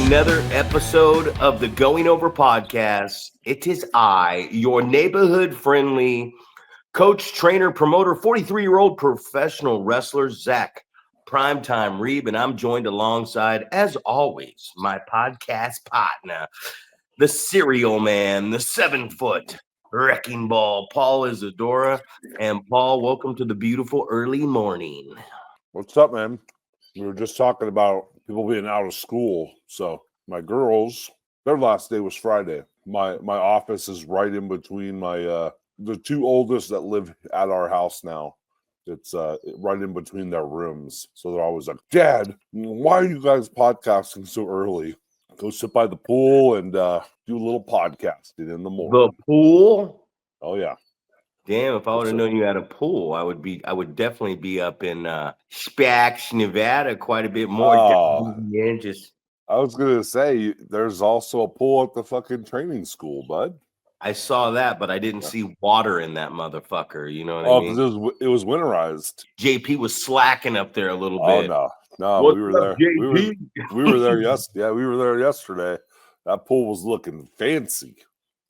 another episode of the Going Over podcast. It is I, your neighborhood friendly coach, trainer, promoter, 43-year-old professional wrestler, Zack, primetime Reeb, and I'm joined alongside, as always, my podcast partner, the cereal man, the 7-foot wrecking ball, Paul Isadora. And Paul, welcome to the beautiful early morning. What's up, man? We were just talking about people being out of school. So my girls, their last day was Friday. My office is right in between my the two oldest that live at our house now. It's right in between their rooms. So they're always like, Dad, why are you guys podcasting so early? Go sit by the pool and do a little podcasting in the morning. The pool? Oh yeah. Damn, if I would have known you had a pool, I would definitely be up in Spax, Nevada quite a bit more. I was gonna say there's also a pool at the fucking training school, bud. I saw that, but I didn't see water in that motherfucker. You know what I mean? Because it was winterized. JP was slacking up there a little bit. No, What's we were there. up, JP? We were there yesterday. Yeah, we were there yesterday. That pool was looking fancy.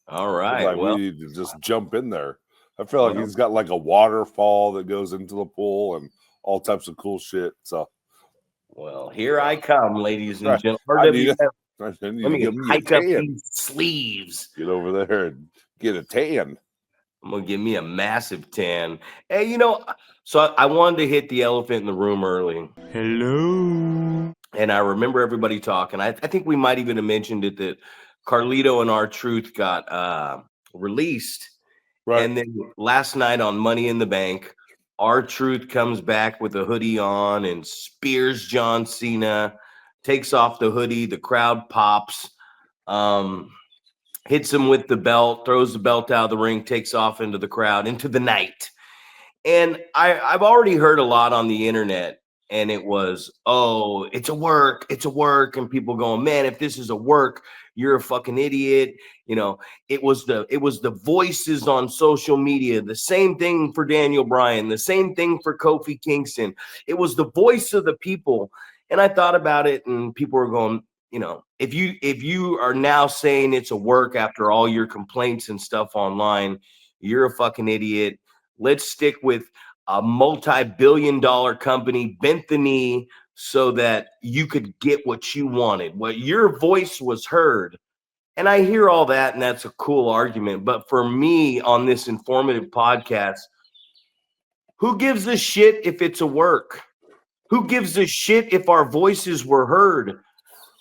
All right. Like we need to just jump in there. I feel like he's got like a waterfall that goes into the pool and all types of cool shit. So, well, here I come, ladies and gentlemen. Let me hike up these sleeves. Get over there and get a tan. I'm gonna give me a massive tan. Hey, so I wanted to hit the elephant in the room early. Hello. And I remember everybody talking. I think we might even have mentioned it that Carlito and R-Truth got released. Right. And then last night on Money in the Bank, R-Truth comes back with a hoodie on and spears John Cena, takes off the hoodie, the crowd pops, hits him with the belt, throws the belt out of the ring, takes off into the crowd, into the night. And I've already heard a lot on the internet, and it was, oh, it's a work, and people going, man, if this is a work, you're a fucking idiot. It was the voices on social media, the same thing for Daniel Bryan, the same thing for Kofi Kingston. It was the voice of the people. And I thought about it, and people were going, if you are now saying it's a work after all your complaints and stuff online, you're a fucking idiot. Let's stick with a multi-billion-dollar company bent the knee so that you could get what you wanted, what your voice was heard. And I hear all that, and that's a cool argument. But for me, on this informative podcast, who gives a shit if it's a work? Who gives a shit if our voices were heard?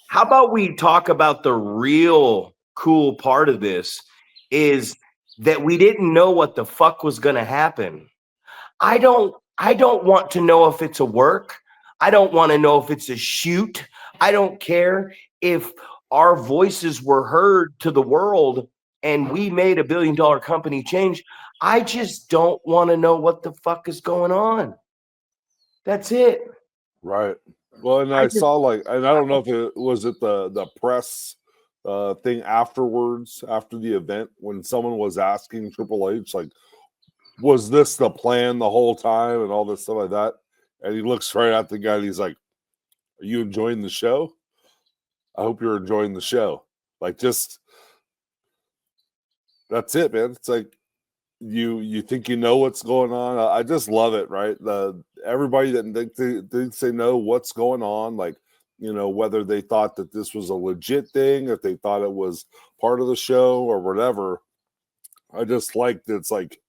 How about we talk about the real cool part of this is that we didn't know what the fuck was going to happen. I don't want to know if it's a work. I don't want to know if it's a shoot. I don't care if our voices were heard to the world and we made $1 billion company change. I just don't want to know what the fuck is going on. That's it. Right. Well, and I saw and I don't know if it was the press thing afterwards, after the event, when someone was asking Triple H, like, was this the plan the whole time and all this stuff like that? And he looks right at the guy and he's like, are you enjoying the show? I hope you're enjoying the show. Like, just, that's it, man. It's like, you think you know what's going on. I just love it, right? Everybody that thinks they know what's going on, like, whether they thought that this was a legit thing, if they thought it was part of the show or whatever. I just like that it's like,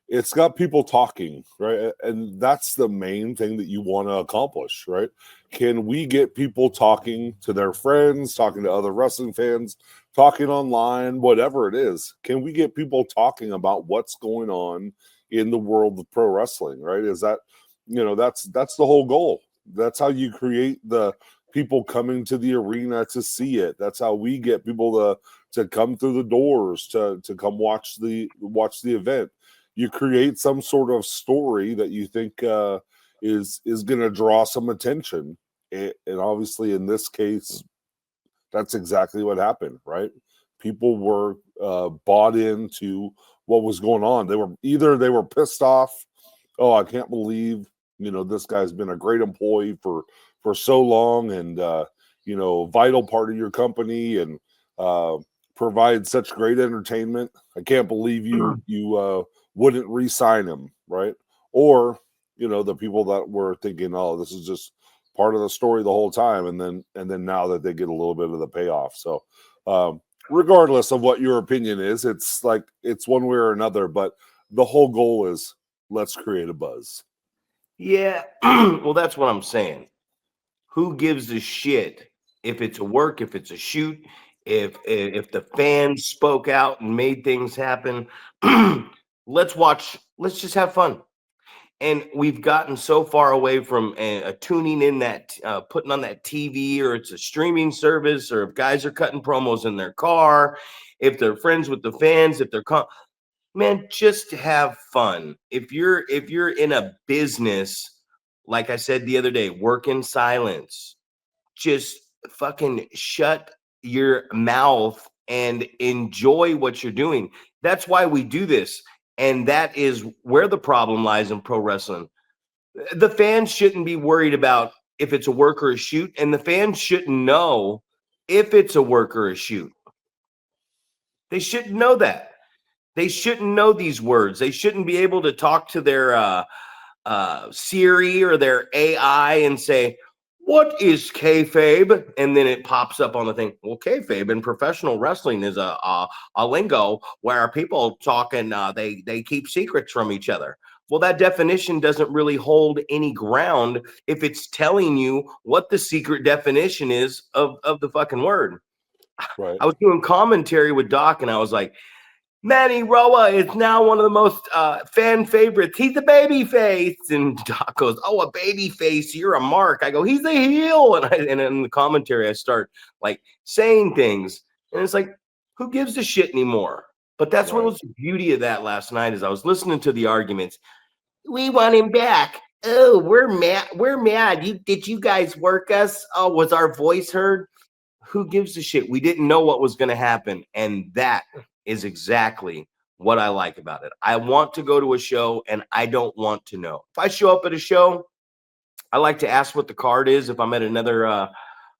it's got people talking, right? And that's the main thing that you want to accomplish, right? Can we get people talking to their friends, talking to other wrestling fans, talking online, whatever it is? Can we get people talking about what's going on in the world of pro wrestling, right? Is that, that's the whole goal. That's how you create the people coming to the arena to see it. That's how we get people to come through the doors to come watch the event. You create some sort of story that you think is going to draw some attention. And obviously, in this case, that's exactly what happened, right? People were bought into what was going on. They were pissed off. Oh, I can't believe, this guy's been a great employee for so long, and vital part of your company and provide such great entertainment. I can't believe you wouldn't re-sign him, right? Or the people that were thinking, oh, this is just part of the story the whole time, and then now that they get a little bit of the payoff. So regardless of what your opinion is, it's one way or another, but the whole goal is let's create a buzz. Yeah. Well, that's what I'm saying. Who gives a shit if it's a work, if it's a shoot, if the fans spoke out and made things happen? Let's just have fun. And we've gotten so far away from tuning in that putting on that TV, or it's a streaming service, or if guys are cutting promos in their car, if they're friends with the fans, if they're man, just have fun. If you're in a business, like I said the other day, work in silence. Just fucking shut your mouth and enjoy what you're doing. That's why we do this. And that is where the problem lies in pro wrestling. The fans shouldn't be worried about if it's a work or a shoot, and the fans shouldn't know if it's a work or a shoot. They shouldn't know that. They shouldn't know these words. They shouldn't be able to talk to their Siri or their AI and say, "What is kayfabe?" And then it pops up on the thing. Well, kayfabe in professional wrestling is a lingo where people talk and they keep secrets from each other. Well, that definition doesn't really hold any ground if it's telling you what the secret definition is of the fucking word. Right. I was doing commentary with Doc, and I was like, Manny Roa is now one of the most fan favorites. He's a baby face. And Doc goes, "Oh, a baby face. You're a mark." I go, "He's a heel." And in the commentary, I start like saying things. And it's like, who gives a shit anymore? But that's what was the beauty of that last night, is I was listening to the arguments. We want him back. Oh, we're mad. We're mad. Did you guys work us? Oh, was our voice heard? Who gives a shit? We didn't know what was going to happen. And that is exactly what I like about it. I want to go to a show and I don't want to know. If I show up at a show, I like to ask what the card is if I'm at another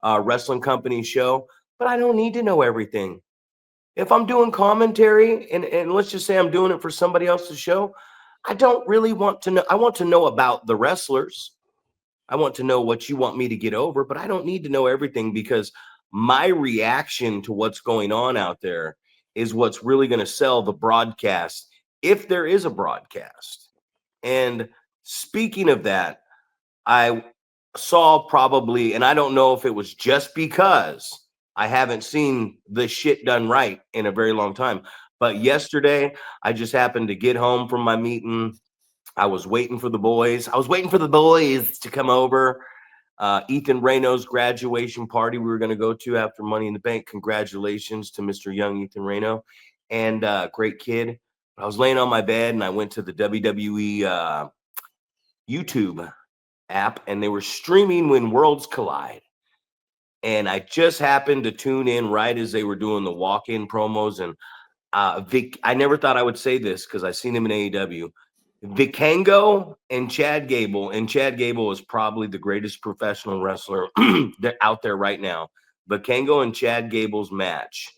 wrestling company show, but I don't need to know everything. If I'm doing commentary and let's just say I'm doing it for somebody else's show, I don't really want to know. I want to know about the wrestlers. I want to know what you want me to get over, but I don't need to know everything, because my reaction to what's going on out there is what's really going to sell the broadcast, if there is a broadcast. And speaking of that, I saw probably, and I don't know if it was just because I haven't seen the shit done right in a very long time, but yesterday I just happened to get home from my meeting. I was waiting for the boys. I was waiting for the boys to come over. Ethan Reno's graduation party we were going to go to after Money in the Bank. Congratulations to Mr. Young Ethan Reno, and great kid. I was laying on my bed and I went to the WWE YouTube app, and they were streaming When Worlds Collide. And I just happened to tune in right as they were doing the walk-in promos. And Vic, I never thought I would say this because I seen him in AEW. Vikingo and Chad Gable is probably the greatest professional wrestler out there right now. Vikingo and Chad Gable's match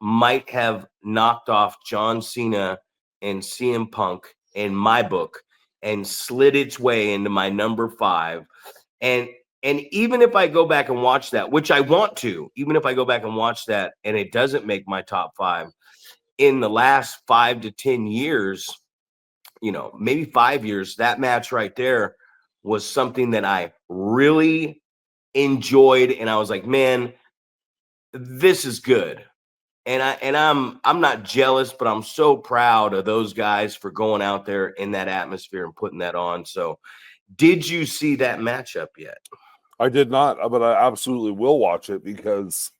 might have knocked off John Cena and CM Punk in my book and slid its way into my number 5. And even if I go back and watch that, which I want to, even if I go back and watch that and it doesn't make my top 5, in the last 5 to 10 years, maybe 5 years, that match right there was something that I really enjoyed. And I was like, man, this is good. And I'm not jealous, but I'm so proud of those guys for going out there in that atmosphere and putting that on. So did you see that matchup yet? I did not, but I absolutely will watch it, because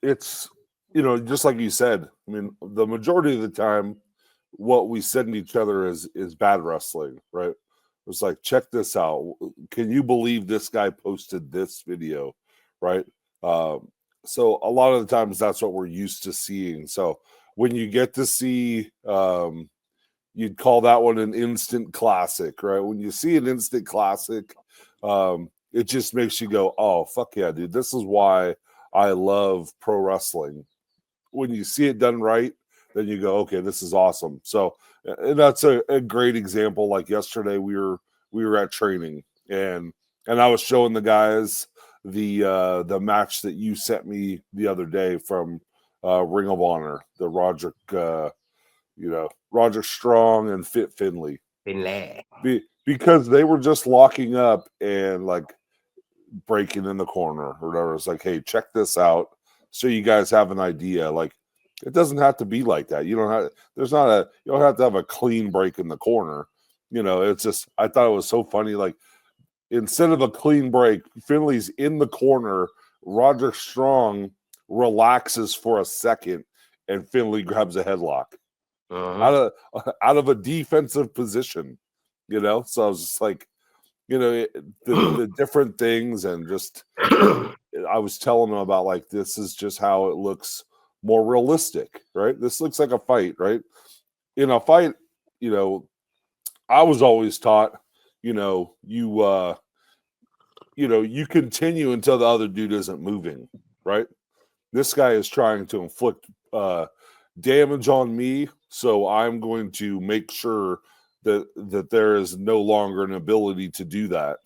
it's, just like you said, I mean, the majority of the time, what we send each other is bad wrestling, right? It's like, check this out. Can you believe this guy posted this video, right? So a lot of the times that's what we're used to seeing. So when you get to see, you'd call that one an instant classic, right? When you see an instant classic, it just makes you go, oh, fuck yeah, dude. This is why I love pro wrestling. When you see it done right, then you go, okay, this is awesome. So, and that's a great example. Like yesterday, we were at training, and I was showing the guys the match that you sent me the other day from Ring of Honor, the Roderick, Roger Strong and Fit Finley, because they were just locking up and like breaking in the corner or whatever. It's like, hey, check this out, so you guys have an idea. Like, it doesn't have to be like that. You don't have to have a clean break in the corner. It's just, I thought it was so funny. Like, instead of a clean break, Finley's in the corner. Roger Strong relaxes for a second, and Finley grabs a headlock out of a defensive position. So I was just like, the different things, and just I was telling them about, like, this is just how it looks more realistic, right? This looks like a fight, right? In a fight, I was always taught, you continue until the other dude isn't moving, right? This guy is trying to inflict damage on me, so I'm going to make sure that there is no longer an ability to do that.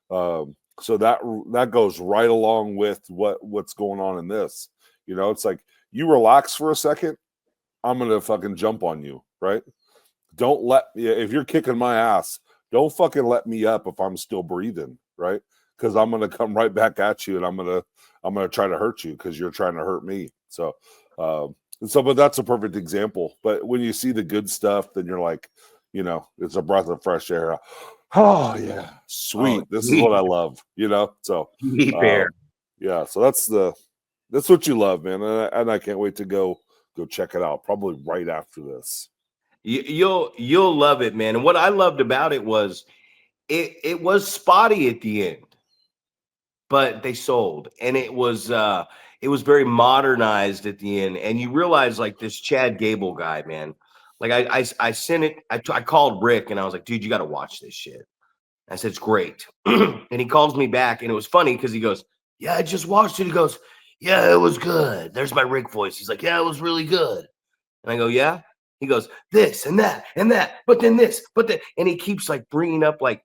So that goes right along with what's going on in this. It's like, you relax for a second, I'm gonna fucking jump on you, right? Don't if you're kicking my ass, don't fucking let me up if I'm still breathing, right? Because I'm gonna come right back at you, and I'm gonna try to hurt you because you're trying to hurt me. So, but that's a perfect example. But when you see the good stuff, then you're like, it's a breath of fresh air. Oh yeah, sweet. This is what I love. So yeah. So that's what you love, man, and I can't wait to go check it out. Probably right after this. You'll love it, man. And what I loved about it was it was spotty at the end, but they sold, and it was very modernized at the end. And you realize, like, this Chad Gable guy, man. Like, I sent it. I called Rick, and I was like, dude, you got to watch this shit. I said, it's great. And he calls me back, and it was funny because he goes, yeah, I just watched it. He goes, yeah, it was good. There's my Rick voice. He's like, yeah, it was really good. And I go, yeah. He goes, this and that, but then this, but then, and he keeps like bringing up, like,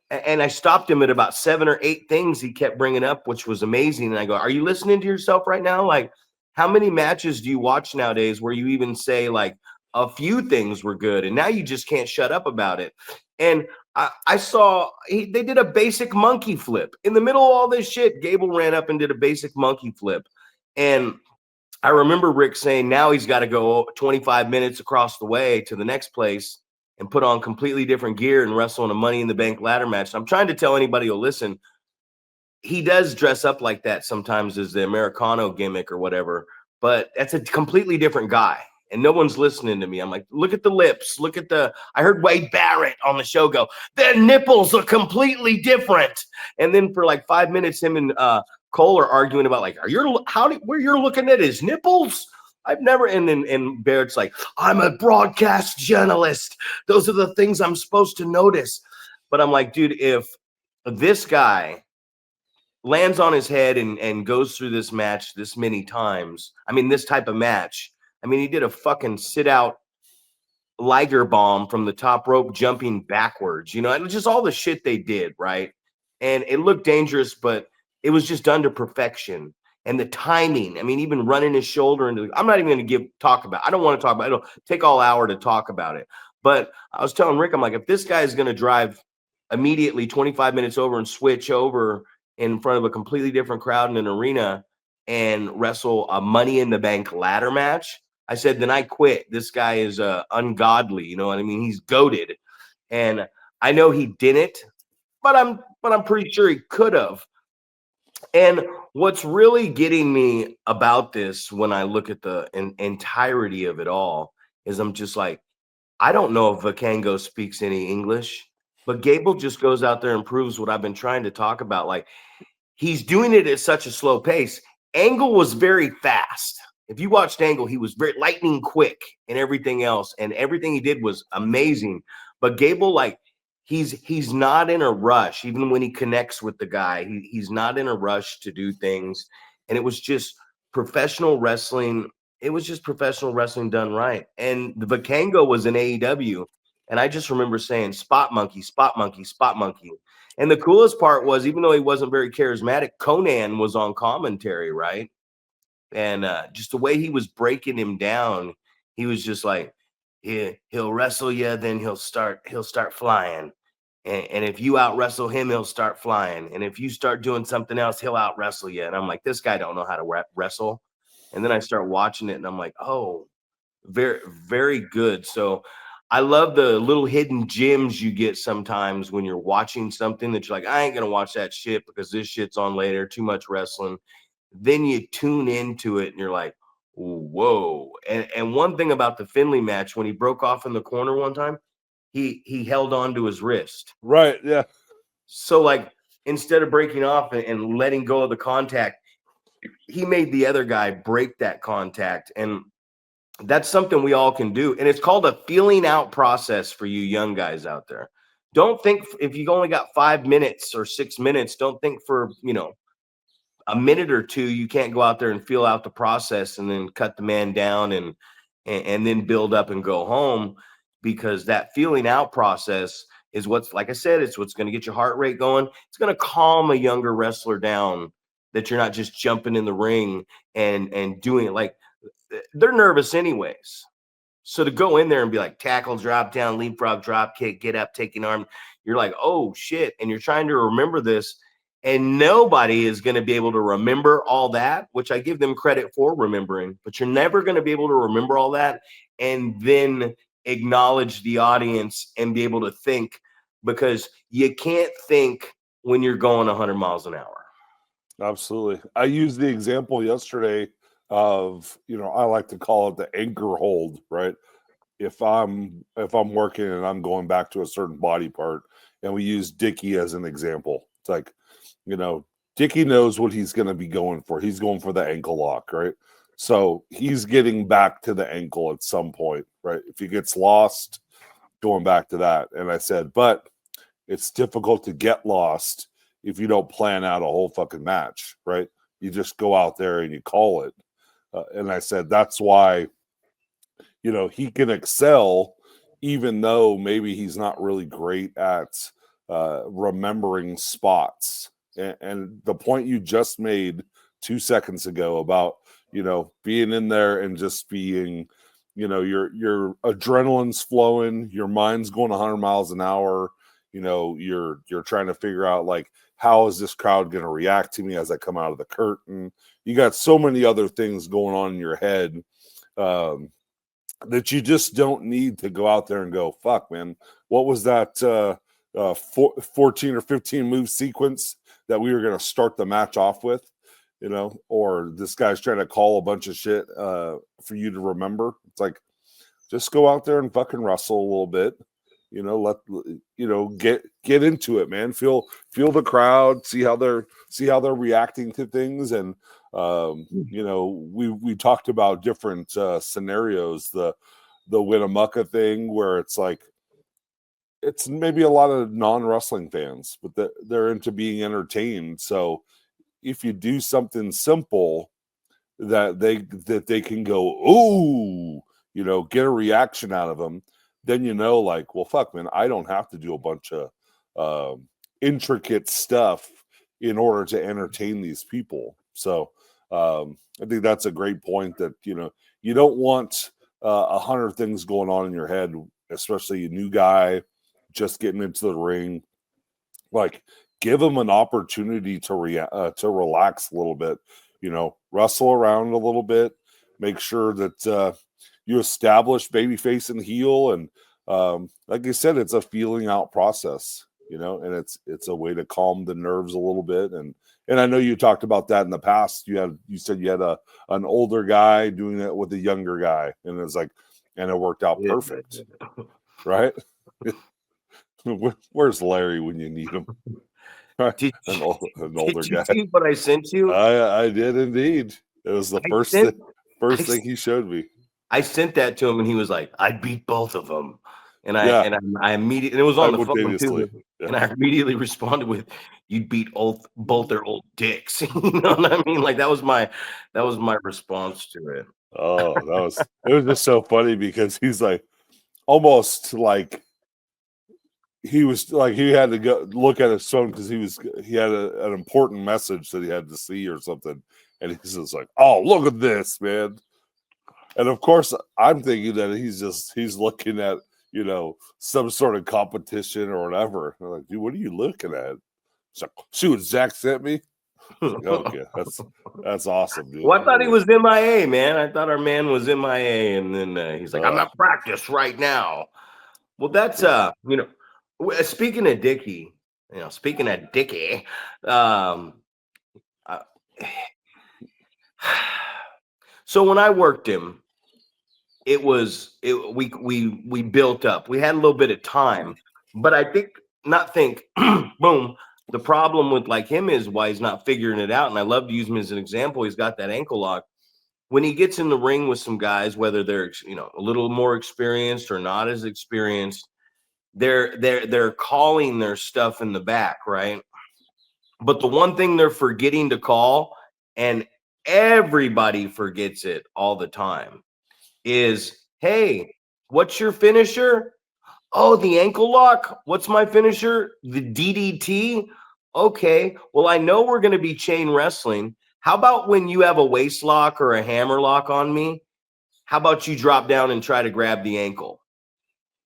and I stopped him at about 7 or 8 things he kept bringing up, which was amazing. And I go, are you listening to yourself right now? Like, how many matches do you watch nowadays where you even say, like, a few things were good, and now you just can't shut up about it? And I saw they did a basic monkey flip in the middle of all this shit. Gable ran up and did a basic monkey flip. And I remember Rick saying now he's got to go 25 minutes across the way to the next place and put on completely different gear and wrestle in a Money in the Bank ladder match. So I'm trying to tell anybody who'll listen, he does dress up like that sometimes as the Americano gimmick or whatever, but that's a completely different guy. And no one's listening to me. I'm like, look at the lips. I heard Wade Barrett on the show go, their nipples are completely different. And then for like 5 minutes, him and Cole are arguing about, like, where you're looking at his nipples? I've never, and Barrett's like, I'm a broadcast journalist. Those are the things I'm supposed to notice. But I'm like, dude, if this guy lands on his head and goes through this match this many times, this type of match, he did a fucking sit out Liger bomb from the top rope, jumping backwards, and it was just all the shit they did, right? And it looked dangerous, but it was just done to perfection. And the timing, even running his shoulder into, I'm not even going to I don't want to talk about it. It'll take all hour to talk about it. But I was telling Rick, I'm like, if this guy is going to drive immediately 25 minutes over and switch over in front of a completely different crowd in an arena and wrestle a Money in the Bank ladder match, I said, then I quit. This guy is ungodly. You know what I mean? He's goated. And I know he didn't, but I'm pretty sure he could have. And what's really getting me about this when I look at the entirety of it all is I'm just like, I don't know if Vikingo speaks any English, but Gable just goes out there and proves what I've been trying to talk about. Like, he's doing it at such a slow pace. Angle was very fast. If you watched Angle, he was very lightning quick and everything else. And everything he did was amazing. But Gable, like, he's not in a rush. Even when he connects with the guy, he's not in a rush to do things. And it was just professional wrestling. It was just professional wrestling done right. And the Vikingo was in AEW. And I just remember saying, spot monkey, spot monkey, spot monkey. And the coolest part was, even though he wasn't very charismatic, Conan was on commentary, right? And just the way he was breaking him down, he was just like, he'll wrestle you, then he'll start flying. And if you out wrestle him, he'll start flying. And if you start doing something else, he'll out wrestle you. And I'm like, this guy don't know how to wrestle. And then I start watching it, and I'm like, oh, very, very good. So I love the little hidden gems you get sometimes when you're watching something that you're like, I ain't gonna watch that shit because this shit's on later. Too much wrestling. Then you tune into it, and you're like, whoa. And one thing about the Finley match, when he broke off in the corner one time, he held on to his wrist. Right. Yeah. So like, instead of breaking off and letting go of the contact, he made the other guy break that contact. And that's something we all can do. And it's called a feeling out process for you young guys out there. Don't think, if you only got 5 minutes or 6 minutes, don't think for, a minute or two, you can't go out there and feel out the process and then cut the man down and then build up and go home, because that feeling out process is what's, like I said, it's what's going to get your heart rate going. It's going to calm a younger wrestler down, that you're not just jumping in the ring and doing it. Like, they're nervous anyways. So to go in there and be like, tackle, drop down, leapfrog, drop kick, get up, take an arm, you're like, oh shit. And you're trying to remember this. And nobody is going to be able to remember all that, which I give them credit for remembering, but you're never going to be able to remember all that and then acknowledge the audience and be able to think, because you can't think when you're going 100 miles an hour. Absolutely. I used the example yesterday of, I like to call it the anchor hold, right? If I'm working and I'm going back to a certain body part, and we use Dickie as an example, it's like, Dickie knows what he's going to be going for. He's going for the ankle lock, right? So he's getting back to the ankle at some point, right? If he gets lost, going back to that. And I said, but it's difficult to get lost if you don't plan out a whole fucking match, right? You just go out there and you call it. And I said, that's why, he can excel, even though maybe he's not really great at remembering spots. And the point you just made 2 seconds ago about, being in there and just being, your adrenaline's flowing, your mind's going 100 miles an hour. You're trying to figure out, like, how is this crowd going to react to me as I come out of the curtain? You got so many other things going on in your head that you just don't need to go out there and go, fuck, man, what was that 14 or 15 move sequence that we were going to start the match off with, or this guy's trying to call a bunch of shit for you to remember. It's like, just go out there and fucking wrestle a little bit, get into it, man. Feel the crowd, see how they're reacting to things. And we talked about different scenarios, the Winnemucca thing, where it's like, it's maybe a lot of non-wrestling fans, but they're into being entertained. So if you do something simple that they can go, ooh, get a reaction out of them, then like, well, fuck, man, I don't have to do a bunch of intricate stuff in order to entertain these people. So I think that's a great point, that you don't want 100 things going on in your head, especially a new guy just getting into the ring. Like, give them an opportunity to relax a little bit, wrestle around a little bit, make sure that you establish babyface and heel. And like I said, it's a feeling out process, and it's a way to calm the nerves a little bit. And I know you talked about that in the past. You said you had an older guy doing it with a younger guy, and it's like, and it worked out perfect, right? Where's Larry when you need him? Did an older you guy. see what I sent you? I did indeed. It was the first thing he showed me. I sent that to him, and he was like, "I'd beat both of them." And I immediately, and it was on the phone too. Yeah. And I immediately responded with, "You'd beat both their old dicks." You know what I mean? Like that was my response to it. Oh, it was just so funny because he's like almost like he had to go look at his phone because he had an important message that he had to see or something, and he's just like, "Oh, look at this, man!" And of course, I'm thinking that he's looking at some sort of competition or whatever. I'm like, dude, what are you looking at? It's like, see what Zack sent me. Like, okay, that's awesome, dude. Well, I thought he was MIA, man. I thought our man was MIA, and then he's like, "I'm at practice right now." Well, that's speaking of Dickie, so when I worked him, we built up. We had a little bit of time, but I think boom. The problem with like him is why he's not figuring it out. And I love to use him as an example. He's got that ankle lock. When he gets in the ring with some guys, whether they're a little more experienced or not as experienced, they're calling their stuff in the back, right? But the one thing they're forgetting to call, and everybody forgets it all the time, is, "Hey, what's your finisher?" "Oh, the ankle lock." "What's my finisher?" "The DDT." "Okay, well, I know we're going to be chain wrestling. How about when you have a waist lock or a hammer lock on me, how about you drop down and try to grab the ankle?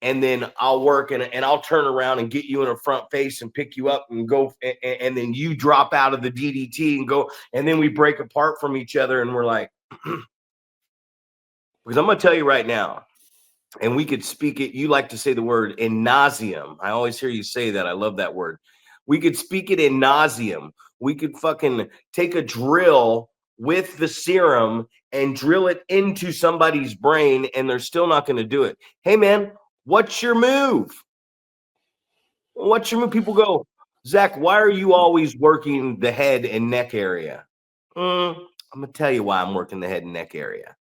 And then I'll work and I'll turn around and get you in a front face and pick you up and go. And then you drop out of the DDT and go. And then we break apart from each other. And we're like, because I'm going to tell you right now, and we could speak it. You like to say the word in nauseum. I always hear you say that. I love that word. We could speak it in nauseum. We could fucking take a drill with the serum and drill it into somebody's brain, and they're still not going to do it. "Hey, man, what's your move? What's your move?" People go, "Zack, why are you always working the head and neck area?" I'm going to tell you why I'm working the head and neck area.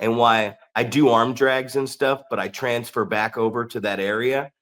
And why I do arm drags and stuff, but I transfer back over to that area.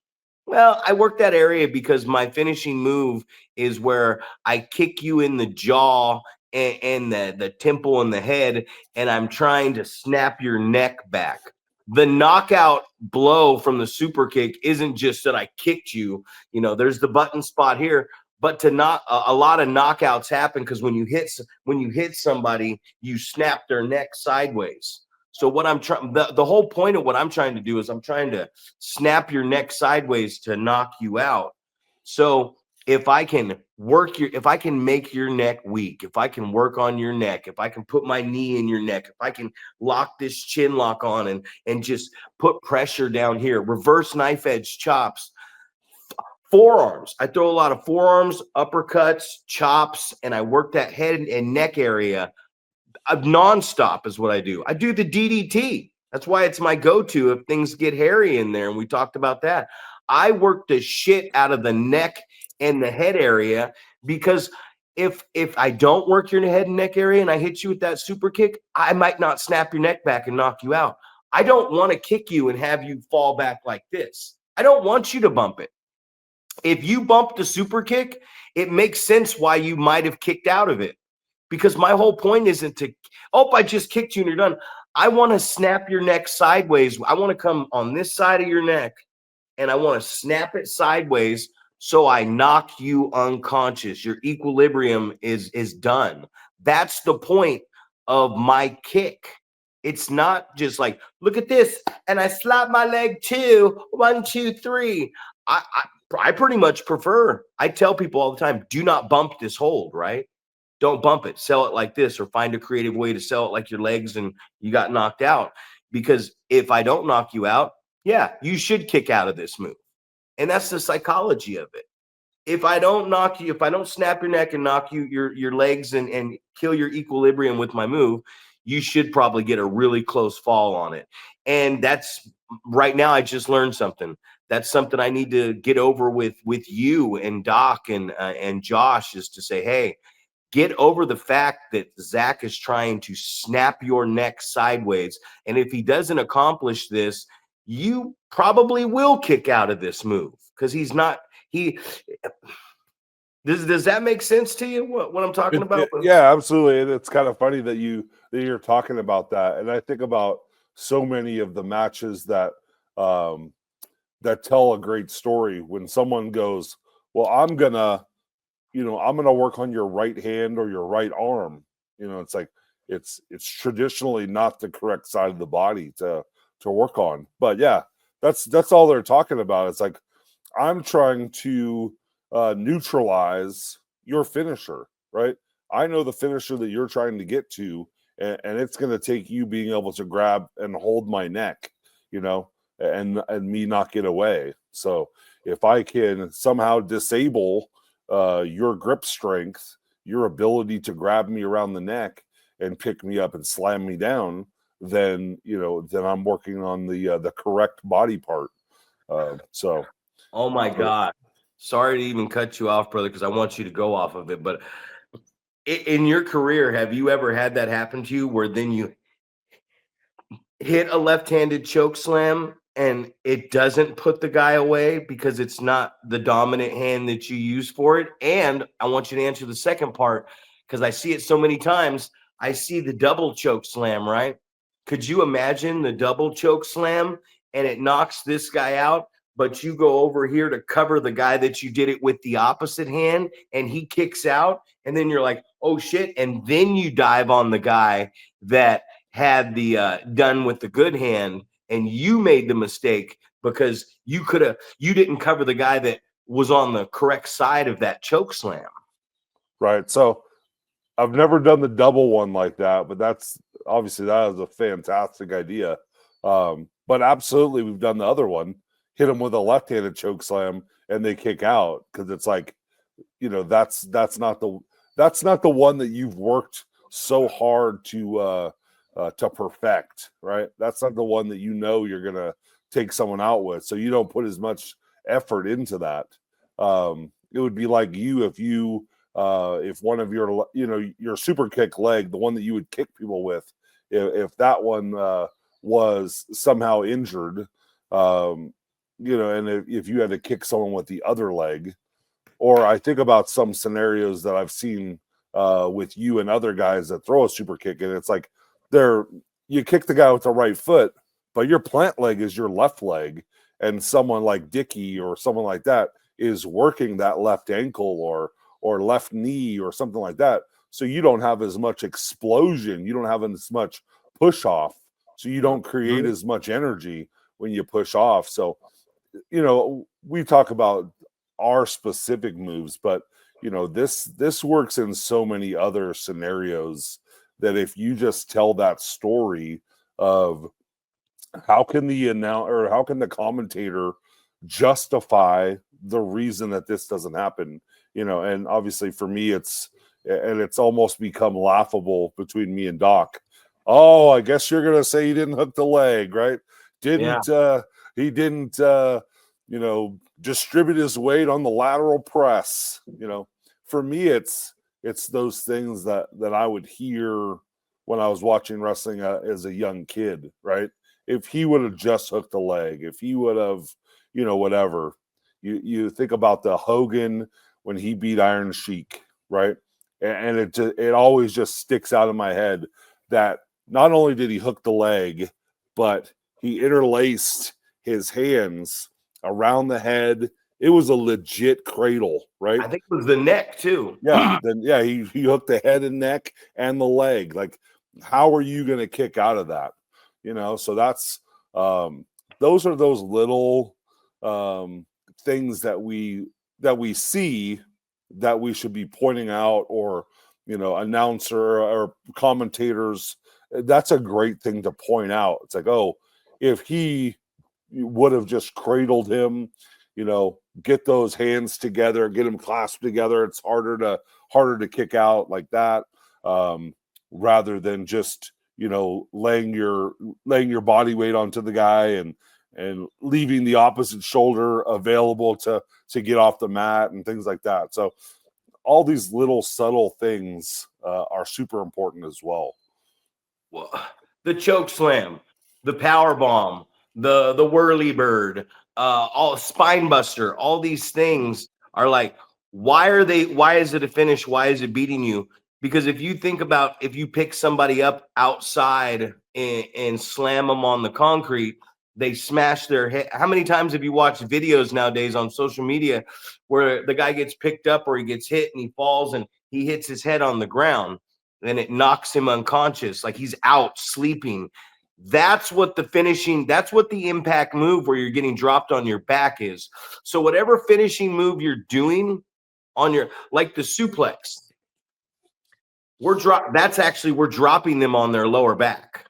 Well, I work that area because my finishing move is where I kick you in the jaw and the temple and the head, and I'm trying to snap your neck back. The knockout blow from the super kick isn't just that I kicked you. There's the button spot here, but to not a lot of knockouts happen because when you hit somebody, you snap their neck sideways. So what I'm trying, the whole point of what I'm trying to do is I'm trying to snap your neck sideways to knock you out. So if I can make your neck weak, if I can work on your neck, if I can put my knee in your neck, if I can lock this chin lock on and just put pressure down here, reverse knife edge chops, forearms. I throw a lot of forearms, uppercuts, chops, and I work that head and neck area. Nonstop is what I do. I do the DDT. That's why it's my go-to if things get hairy in there. And we talked about that. I work the shit out of the neck and the head area because if I don't work your head and neck area and I hit you with that super kick, I might not snap your neck back and knock you out. I don't want to kick you and have you fall back like this. I don't want you to bump it. If you bump the super kick, it makes sense why you might have kicked out of it. Because my whole point isn't to, I just kicked you and you're done. I want to snap your neck sideways. I want to come on this side of your neck and I want to snap it sideways so I knock you unconscious. Your equilibrium is done. That's the point of my kick. It's not just like, look at this, and I slap my leg too. 1, 2, 3. I pretty much prefer, I tell people all the time, do not bump this hold, right? Don't bump it. Sell it like this, or find a creative way to sell it like your legs and you got knocked out. Because if I don't knock you out, yeah, you should kick out of this move. And that's the psychology of it. If I don't knock you, if I don't snap your neck and knock you your legs and kill your equilibrium with my move, you should probably get a really close fall on it. And that's right now. I just learned something. That's something I need to get over with you and Doc and Josh, is to say, hey, get over the fact that Zack is trying to snap your neck sideways. And if he doesn't accomplish this, you probably will kick out of this move because he's not. He does that make sense to you? What I'm talking about? Yeah, absolutely. And it's kind of funny that you're talking about that. And I think about so many of the matches that that tell a great story when someone goes, well, I'm gonna work on your right hand or your right arm. It's like it's traditionally not the correct side of the body to work on. But yeah, that's all they're talking about. It's like I'm trying to neutralize your finisher, right? I know the finisher that you're trying to get to, and it's going to take you being able to grab and hold my neck, and me not get away. So if I can somehow disable your grip strength, your ability to grab me around the neck and pick me up and slam me down, then I'm working on the correct body part. So. Oh my God. Sorry to even cut you off, brother, because I want you to go off of it. But in your career, have you ever had that happen to you where then you hit a left-handed choke slam and it doesn't put the guy away because it's not the dominant hand that you use for it? And I want you to answer the second part because I see it so many times. I see the double choke slam, right? Could you imagine the double choke slam and it knocks this guy out, but you go over here to cover the guy that you did it with the opposite hand and he kicks out, and then you're like, oh shit, and then you dive on the guy that had the done with the good hand, and you made the mistake because you didn't cover the guy that was on the correct side of that choke slam. Right. So I've never done the double one like that, but that is a fantastic idea. But absolutely, we've done the other one, hit them with a left-handed choke slam, and they kick out because it's like, that's not the one that you've worked so hard to perfect, right? That's not the one that you're gonna take someone out with, so you don't put as much effort into that. It would be like if one of your super kick leg, the one that you would kick people with, if that one was somehow injured, and if you had to kick someone with the other leg, or I think about some scenarios that I've seen with you and other guys that throw a super kick, and it's like you kick the guy with the right foot, but your plant leg is your left leg, and someone like Dickey or someone like that is working that left ankle or left knee or something like that. So you don't have as much explosion, you don't have as much push off, so you don't create as much energy when you push off. So we talk about our specific moves, but this works in so many other scenarios that if you just tell that story of how can the commentator justify the reason that this doesn't happen, and obviously for me it's almost become laughable between me and Doc. Oh, I guess you're gonna say he didn't hook the leg, right? He didn't distribute his weight on the lateral press. For me it's those things that I would hear when I was watching wrestling as a young kid, right? If he would have just hooked the leg, if he would have, whatever. You think about the Hogan when he beat Iron Sheik, right? And it always just sticks out in my head that not only did he hook the leg, but he interlaced his hands around the head. It was a legit cradle, right? I think it was the neck too. Yeah. He hooked the head and neck and the leg. Like, how are you going to kick out of that? So that's those are those little things that we see that we should be pointing out, or announcer or commentators. That's a great thing to point out. It's like, oh, if he would have just cradled him, get those hands together, get them clasped together, it's harder to kick out like that, rather than just laying your body weight onto the guy and leaving the opposite shoulder available to get off the mat and things like that. So all these little subtle things are super important as well. Well, the choke slam, the power bomb, the whirly bird, all spine buster, all these things are like, why is it a finish? Why is it beating you? Because if you think about, if you pick somebody up outside and slam them on the concrete, they smash their head. How many times have you watched videos nowadays on social media where the guy gets picked up or he gets hit and he falls and he hits his head on the ground and it knocks him unconscious, like he's out sleeping? That's what the impact move where you're getting dropped on your back is. So whatever finishing move you're doing on your, like the suplex, we're dropping them on their lower back.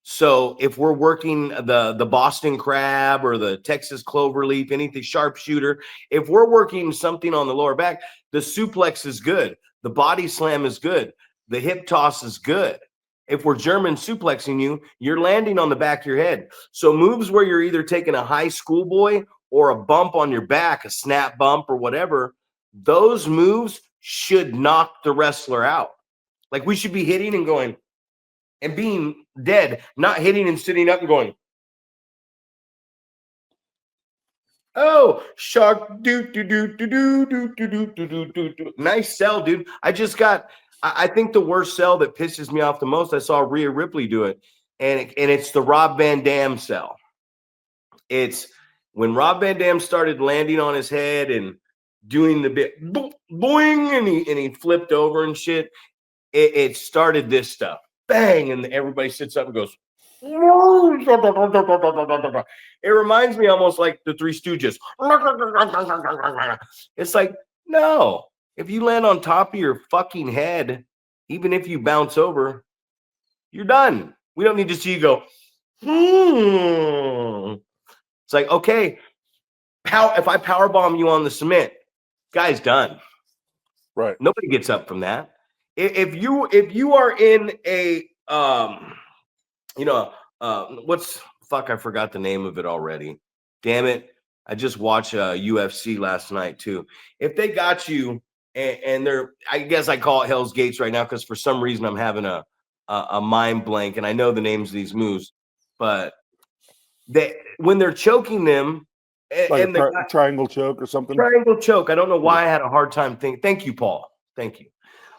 So if we're working the Boston Crab or the Texas Cloverleaf, anything sharpshooter, if we're working something on the lower back, the suplex is good. The body slam is good. The hip toss is good. If we're German suplexing you, you're landing on the back of your head. So moves where you're either taking a high schoolboy or a bump on your back, a snap bump or whatever, those moves should knock the wrestler out. Like we should be hitting and going and being dead, not hitting and sitting up and going, oh, shark, do, do, do, do, do, do, do, do, do, do, do. Nice sell, dude. I think the worst sell that pisses me off the most, I saw Rhea Ripley do it, and it's the Rob Van Dam sell. It's when Rob Van Dam started landing on his head and doing the bit boing, and he flipped over and shit. It started this stuff, bang, and everybody sits up and goes. It reminds me almost like the Three Stooges. It's like, no. If you land on top of your fucking head, even if you bounce over, you're done. We don't need to see you go. It's like, okay, if I power bomb you on the cement, guy's done. Right. Nobody gets up from that. If you are in a I forgot the name of it already. Damn it. I just watched UFC last night too. If they got you and they're, I guess I call it Hell's Gates right now because for some reason I'm having a mind blank and I know the names of these moves, but when they're choking them Like and a triangle choke or something. Triangle choke. I don't know why I had a hard time thinking. Thank you, Paul. Thank you.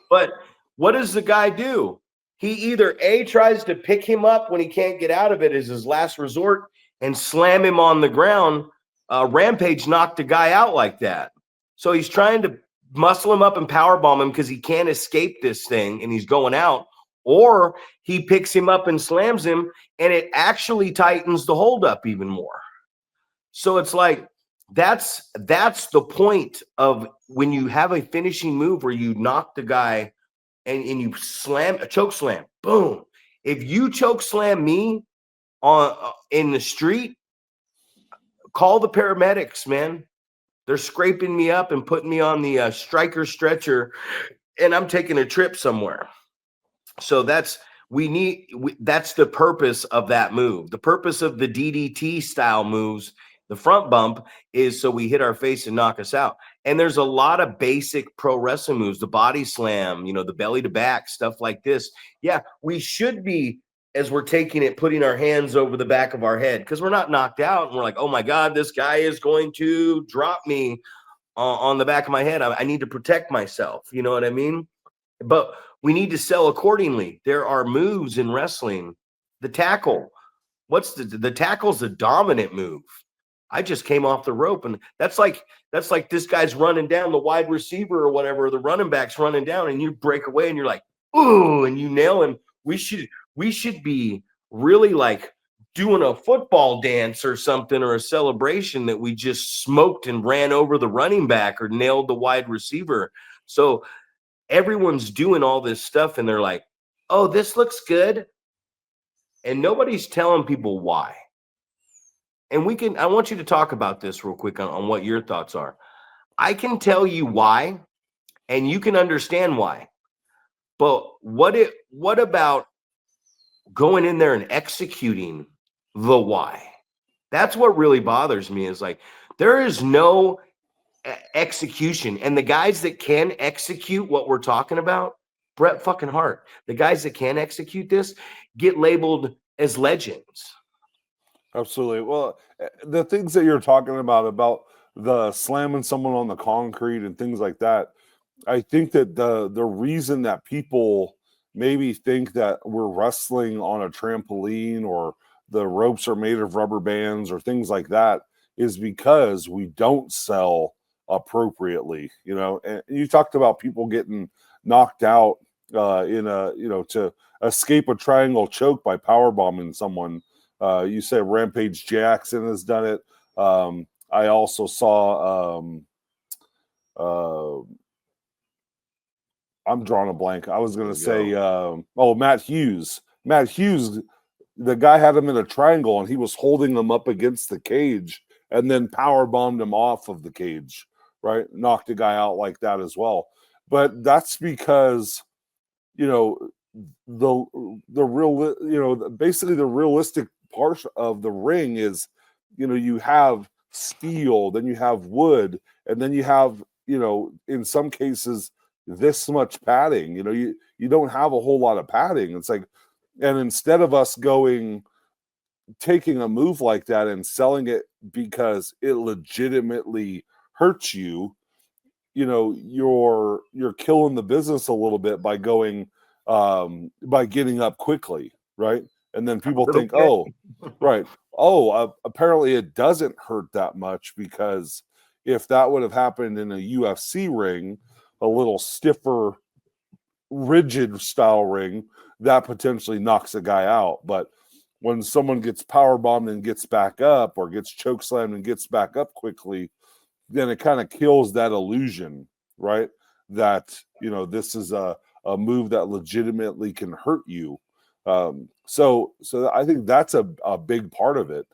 But what does the guy do? He either tries to pick him up when he can't get out of it as his last resort and slam him on the ground. Rampage knocked a guy out like that. So he's trying to muscle him up and powerbomb him because he can't escape this thing and he's going out. Or he picks him up and slams him and it actually tightens the hold up even more. So it's like, that's the point of when you have a finishing move where you knock the guy and you slam a choke slam, boom. If you choke slam me in the street, call the paramedics, man. They're scraping me up and putting me on the striker stretcher, and I'm taking a trip somewhere. So that's the purpose of that move. The purpose of the DDT style moves, the front bump, is so we hit our face and knock us out. And there's a lot of basic pro wrestling moves, the body slam, the belly to back, stuff like this. Yeah, we should be, as we're taking it, putting our hands over the back of our head because we're not knocked out. And we're like, oh my God, this guy is going to drop me on the back of my head. I need to protect myself. You know what I mean? But we need to sell accordingly. There are moves in wrestling. The tackle. What's the tackle's the dominant move. I just came off the rope, and that's like this guy's running down, the wide receiver or whatever, the running back's running down, and you break away, and you're like, ooh, and you nail him. We should be really like doing a football dance or something or a celebration that we just smoked and ran over the running back or nailed the wide receiver. So everyone's doing all this stuff, and they're like, oh, this looks good, and nobody's telling people why. And I want you to talk about this real quick on what your thoughts are. I can tell you why, and you can understand why. But what about going in there and executing the why? That's what really bothers me, is like, there is no execution. And the guys that can execute what we're talking about, Bret fucking Hart, the guys that can execute this get labeled as legends. Absolutely. Well, the things that you're talking about the slamming someone on the concrete and things like that, I think that the reason that people maybe think that we're wrestling on a trampoline or the ropes are made of rubber bands or things like that is because we don't sell appropriately. You know, and you talked about people getting knocked out in a to escape a triangle choke by power bombing someone. You said Rampage Jackson has done it. I also saw uh, I'm drawing a blank. I was going to say, Matt Hughes. Matt Hughes, the guy had him in a triangle and he was holding him up against the cage and then power bombed him off of the cage, right? Knocked a guy out like that as well. But that's because, you know, the real, basically the realistic part of the ring is, you have steel, then you have wood, and then you have, in some cases, this much padding. You don't have a whole lot of padding. It's like, and instead of us taking a move like that and selling it because it legitimately hurts you, you're killing the business a little bit by going by getting up quickly, right? And then people think, Okay. oh, right, apparently it doesn't hurt that much, because if that would have happened in a UFC ring, a little stiffer, rigid style ring, that potentially knocks a guy out. But when someone gets power bombed and gets back up, or gets choke slammed and gets back up quickly, then it kind of kills that illusion, right? That, this is a move that legitimately can hurt you. So I think that's a big part of it,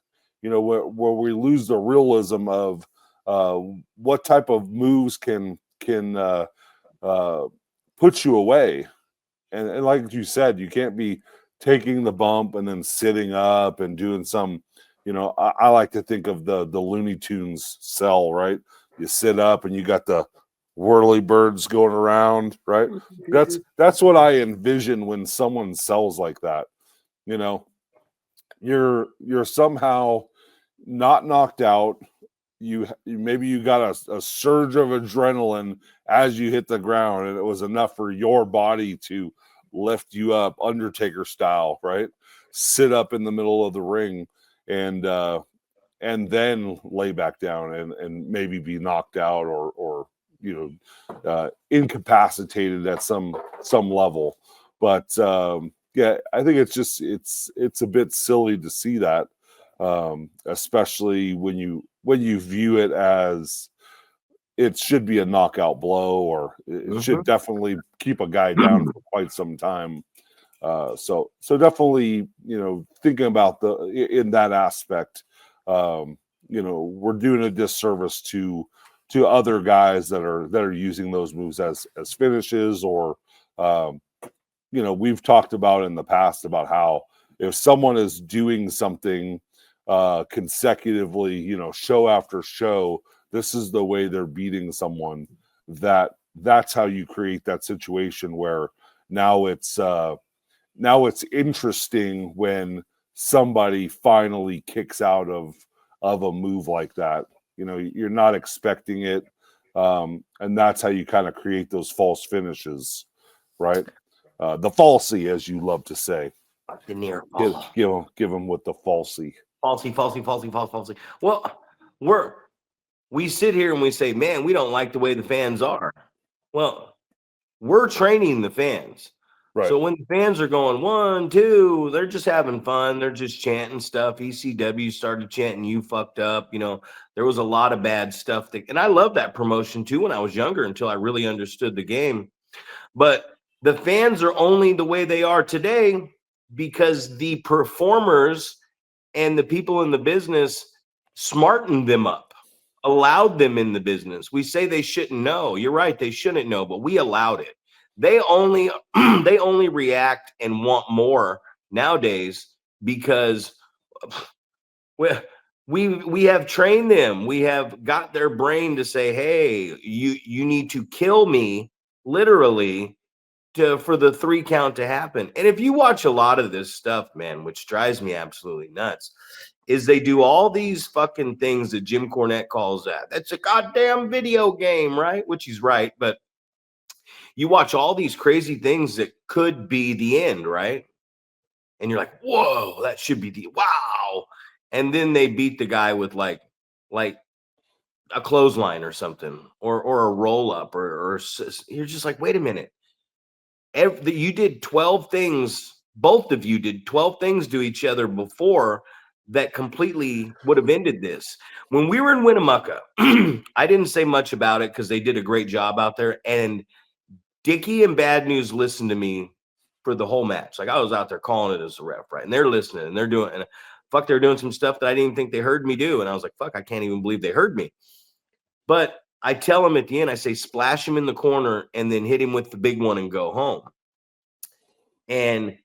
where we lose the realism of what type of moves can put you away. And like you said, you can't be taking the bump and then sitting up and doing some, I like to think of the Looney Tunes cell, right? You sit up and you got the whirly birds going around, right? That's what I envision when someone sells like that. You're somehow not knocked out. You maybe you got a surge of adrenaline as you hit the ground, and it was enough for your body to lift you up, Undertaker style, right? Sit up in the middle of the ring and then lay back down and maybe be knocked out or incapacitated at some level. But yeah, I think it's a bit silly to see that, especially when you view it as it should be a knockout blow, or it should definitely keep a guy down for quite some time. So definitely, thinking about in that aspect, we're doing a disservice to other guys that are using those moves as finishes, or we've talked about in the past about how if someone is doing something consecutively, show after show, this is the way they're beating someone. That's how you create that situation where now it's interesting when somebody finally kicks out of a move like that. You're not expecting it, and that's how you kind of create those false finishes, right? The falsy, as you love to say. Give them with the falsy. Falsy. Well, we sit here and we say, man, we don't like the way the fans are. Well, we're training the fans. Right. So when the fans are going 1, 2, they're just having fun. They're just chanting stuff. ECW started chanting, "You fucked up." There was a lot of bad stuff and I love that promotion too when I was younger, until I really understood the game. But the fans are only the way they are today because the performers and the people in the business smartened them up, allowed them in the business. We say they shouldn't know. You're right, they shouldn't know, but we allowed it. They only they only react and want more nowadays because we have trained them. We have got their brain to say, hey, you need to kill me literally for the 3 count to happen. And if you watch a lot of this stuff, man, which drives me absolutely nuts, is they do all these fucking things that Jim Cornette calls that. That's a goddamn video game, right? Which he's right, but you watch all these crazy things that could be the end, right? And you're like, whoa, that should be the wow. And then they beat the guy with like a clothesline or something, or a roll up, or you're just like, wait a minute. You did 12 things. Both of you did 12 things to each other before that completely would have ended this. When we were in Winnemucca, I didn't say much about it because they did a great job out there. And Dickie and Bad News listened to me for the whole match. Like, I was out there calling it as a ref, right? And they're listening and they're doing, and fuck, they're doing some stuff that I didn't even think they heard me do. And I was like, fuck, I can't even believe they heard me. But I tell him at the end, I say, splash him in the corner and then hit him with the big one and go home. And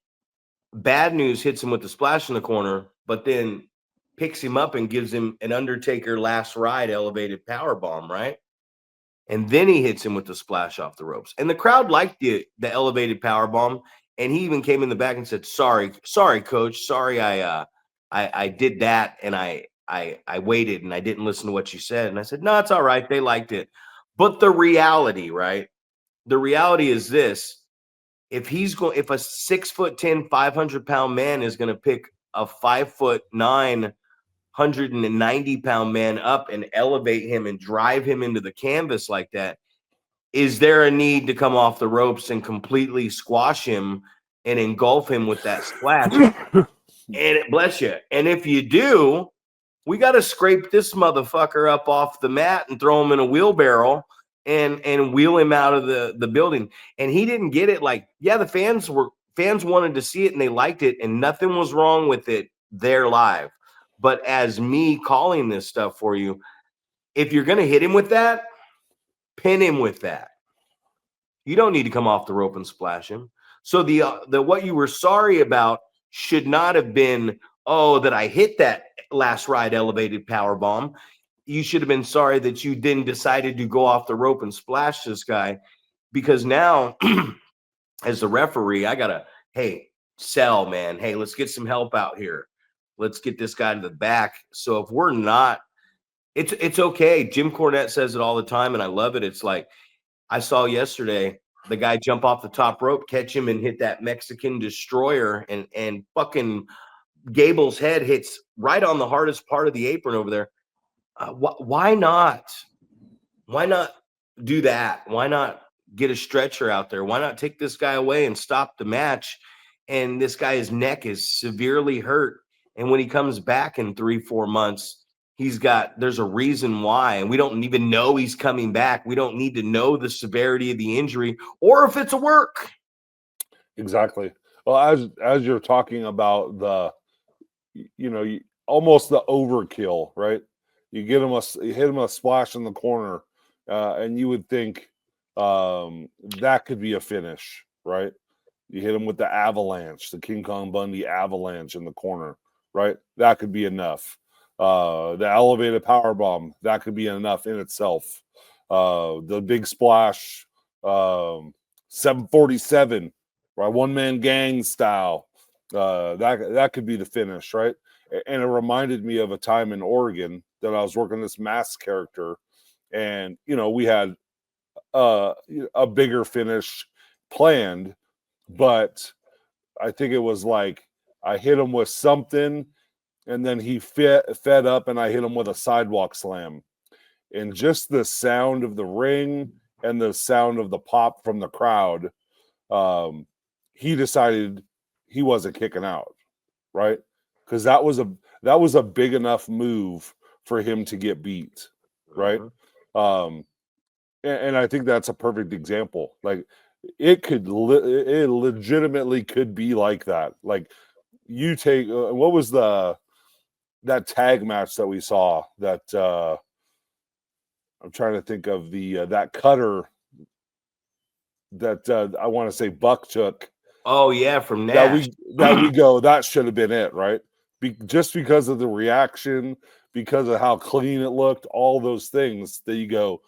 Bad News hits him with the splash in the corner, but then picks him up and gives him an Undertaker last ride elevated power bomb, right? And then he hits him with the splash off the ropes. And the crowd liked the elevated power bomb. And he even came in the back and said, sorry, coach. Sorry, I did that, and I waited and I didn't listen to what you said. And I said, no, it's all right. They liked it. But the reality, right? The reality is this. If a 6'10", 500-pound man is going to pick a 5'9", 190-pound man up and elevate him and drive him into the canvas like that, is there a need to come off the ropes and completely squash him and engulf him with that splash? And bless you. And if you do, we got to scrape this motherfucker up off the mat and throw him in a wheelbarrow and wheel him out of the building. And he didn't get it. Like, yeah, the fans wanted to see it and they liked it, and nothing was wrong with it there live. But as me calling this stuff for you, if you're going to hit him with that, pin him with that. You don't need to come off the rope and splash him. So the what you were sorry about should not have been, oh, that I hit that last ride elevated power bomb. You should have been sorry that you then decided to go off the rope and splash this guy, because now as the referee, I gotta, hey, sell, man. Hey, let's get some help out here. Let's get this guy to the back. So if we're not, it's okay. Jim Cornette says it all the time, and I love it. It's like, I saw yesterday the guy jump off the top rope, catch him, and hit that Mexican destroyer, and fucking Gable's head hits right on the hardest part of the apron over there. Why not? Why not do that? Why not get a stretcher out there? Why not take this guy away and stop the match? And this guy's neck is severely hurt. And when he comes back in 3-4 months, there's a reason why. And we don't even know he's coming back. We don't need to know the severity of the injury or if it's a work. Exactly. Well, as you're talking about almost the overkill, right? You hit him a splash in the corner, and you would think that could be a finish, right? You hit him with the avalanche, the King Kong Bundy avalanche in the corner, right? That could be enough. The elevated power bomb, that could be enough in itself. The big splash, 747, right? One man gang style. That could be the finish, right? And it reminded me of a time in Oregon that I was working this mask character, and we had a bigger finish planned, but I think it was like I hit him with something, and then he fed up, and I hit him with a sidewalk slam, and just the sound of the ring and the sound of the pop from the crowd, he decided he wasn't kicking out, right? Because that was a big enough move for him to get beat, right? And I think that's a perfect example. Like, it legitimately could be like that. Like, you take what was that tag match that we saw that I'm trying to think of that cutter that I want to say Buck took. Oh yeah, from Nash. That should have been it, right? Just because of the reaction, because of how clean it looked, all those things that you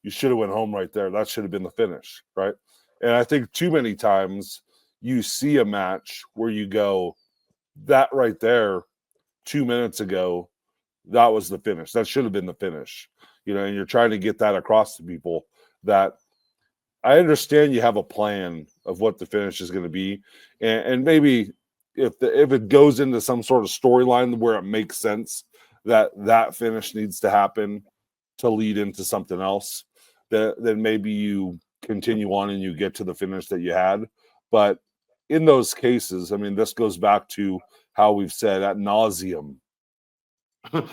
should have went home right there. That should have been the finish, right? And I think too many times you see a match where you go, that right there, 2 minutes ago, that was the finish. That should have been the finish. And you're trying to get that across to people that I understand you have a plan of what the finish is going to be. And maybe if it goes into some sort of storyline where it makes sense that finish needs to happen to lead into something else, then maybe you continue on and you get to the finish that you had. But in those cases, I mean, this goes back to how we've said ad nauseum, ad